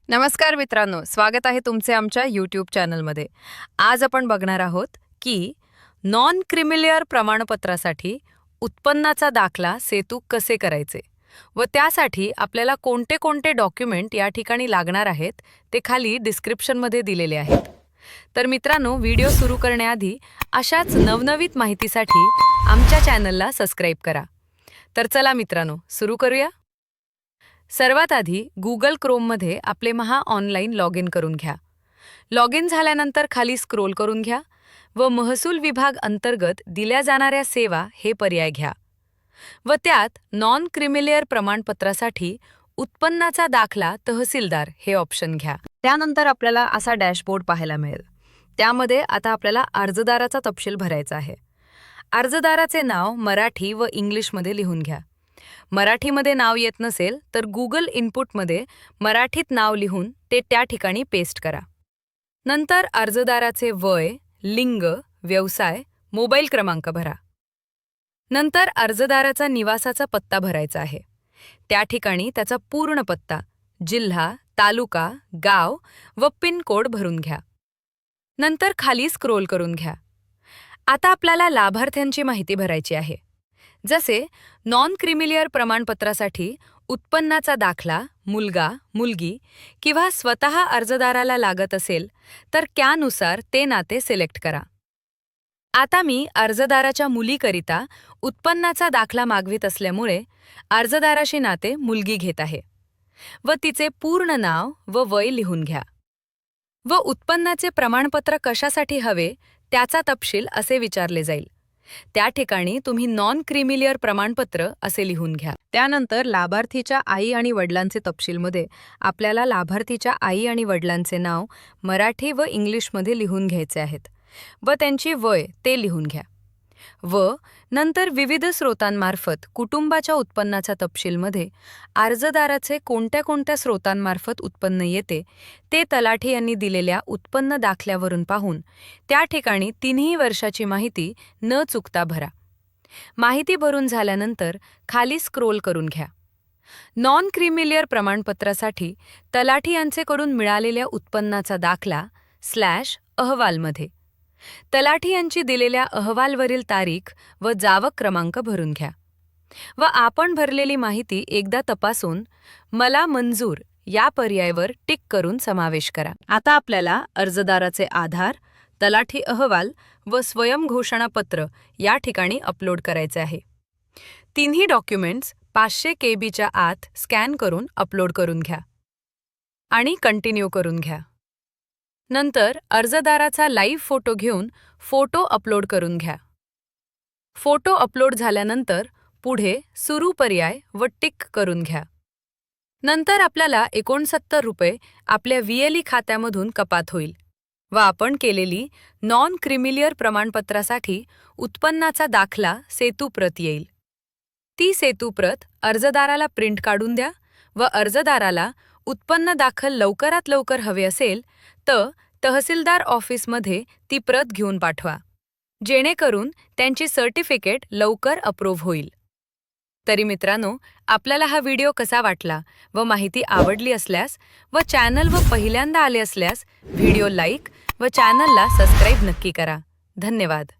नमस्कार मित्रांनो, स्वागत आहे तुमचे आमच्या यूट्यूब चॅनलमध्ये. आज आपण बघणार आहोत की नॉन क्रिमिलियर प्रमाणपत्रासाठी उत्पन्नाचा दाखला सेतू कसे करायचे व त्यासाठी आपल्याला कोणते कोणते डॉक्युमेंट या ठिकाणी लागणार आहेत ते खाली डिस्क्रिप्शनमध्ये दिलेले आहेत. तर मित्रांनो, व्हिडिओ सुरू करण्याआधी अशाच नवनवीन माहितीसाठी आमच्या चॅनलला सबस्क्राईब करा. तर चला मित्रांनो, सुरू करूया. सर्वात आधी गुगल क्रोममध्ये आपले ऑनलाईन लॉग इन करून घ्या. लॉग इन झाल्यानंतर खाली स्क्रोल करून घ्या व महसूल विभाग अंतर्गत दिल्या जाणाऱ्या सेवा हे पर्याय घ्या व त्यात नॉन क्रिमिलियर प्रमाणपत्रासाठी उत्पन्नाचा दाखला तहसीलदार हे ऑप्शन घ्या. त्यानंतर आपल्याला असा डॅशबोर्ड पाहायला मिळेल. त्यामध्ये आता आपल्याला अर्जदाराचा तपशील भरायचा आहे. अर्जदाराचे नाव मराठी व इंग्लिशमध्ये लिहून घ्या. मराठीमध्ये नाव येत नसेल तर गुगल इनपुटमध्ये मराठीत नाव लिहून ते त्या ठिकाणी पेस्ट करा. नंतर अर्जदाराचे वय, लिंग, व्यवसाय, मोबाईल क्रमांक भरा. नंतर अर्जदाराचा निवासाचा पत्ता भरायचा आहे. त्या ठिकाणी त्याचा पूर्ण पत्ता, जिल्हा, तालुका, गाव व पिन कोड भरून घ्या. नंतर खाली स्क्रोल करून घ्या. आता आपल्याला लाभार्थ्यांची माहिती भरायची आहे. जसे नॉन क्रिमिलियर प्रमाणपत्रासाठी उत्पन्नाचा दाखला मुलगा, मुलगी किंवा स्वतः अर्जदाराला लागत असेल तर त्यानुसार ते नाते सिलेक्ट करा. आता मी अर्जदाराच्या मुलीकरिता उत्पन्नाचा दाखला मागवित असल्यामुळे अर्जदाराशी नाते मुलगी घेत आहे व तिचे पूर्ण नाव व वय लिहून घ्या व उत्पन्नाचे प्रमाणपत्र कशासाठी हवे त्याचा तपशील असे विचारले जाईल. त्या ठिकाणी तुम्ही नॉन क्रिमिलियर प्रमाणपत्र असे लिहून घ्या. त्यानंतर लाभार्थीच्या आई आणि वडिलांचे तपशीलमध्ये आपल्याला लाभार्थीच्या आई आणि वडिलांचे नाव मराठी व इंग्लिशमध्ये लिहून घ्यायचे आहेत व त्यांची वय ते लिहून घ्या व नंतर विविध स्रोतांमार्फत कुटुंबाच्या उत्पन्नाच्या तपशीलमध्ये अर्जदाराचे कोणत्या कोणत्या स्रोतांमार्फत उत्पन्न येते ते तलाठी यांनी दिलेल्या उत्पन्न दाखल्यावरून पाहून त्या ठिकाणी 3 वर्षाची माहिती न चुकता भरा. माहिती भरून झाल्यानंतर खाली स्क्रोल करून घ्या. नॉन क्रिमिलियर प्रमाणपत्रासाठी तलाठी यांचेकडून मिळालेल्या उत्पन्नाचा दाखला /अहवालमध्ये तलाठी यांची दिलेल्या अहवालवरील तारीख व जावक क्रमांक भरून घ्या व आपण भरलेली माहिती एकदा तपासून मला मंजूर या पर्यायावर टिक करून समावेश करा. आता आपल्याला अर्जदाराचे आधार, तलाठी अहवाल व स्वयंघोषणापत्र या ठिकाणी अपलोड करायचे आहे. 3 डॉक्युमेंट्स 500 KB आत स्कॅन करून अपलोड करून घ्या आणि कंटिन्यू करून घ्या. नंतर अर्जदाराचा लाईव्ह फोटो घेऊन फोटो अपलोड करून घ्या. फोटो अपलोड झाल्यानंतर पुढे सुरू पर्याय व टिक करून घ्या. नंतर आपल्याला 69 रुपये आपल्या VLE खात्यामधून कपात होईल व आपण केलेली नॉन क्रिमिलियर प्रमाणपत्रासाठी उत्पन्नाचा दाखला सेतूप्रत येईल. ती सेतूप्रत अर्जदाराला प्रिंट काढून द्या व अर्जदाराला उत्पन्न दाखल लवकरात लवकर हवे असेल तर तहसीलदार ऑफिसमध्ये ती प्रत घेऊन पाठवा, जेणेकरून त्यांची सर्टिफिकेट लवकर अप्रूव्ह होईल. तरी मित्रांनो, आपल्याला हा व्हिडिओ कसा वाटला व माहिती आवडली असल्यास व चॅनल व पहिल्यांदा आले असल्यास व्हिडिओ लाईक व चॅनलला सबस्क्राईब नक्की करा. धन्यवाद.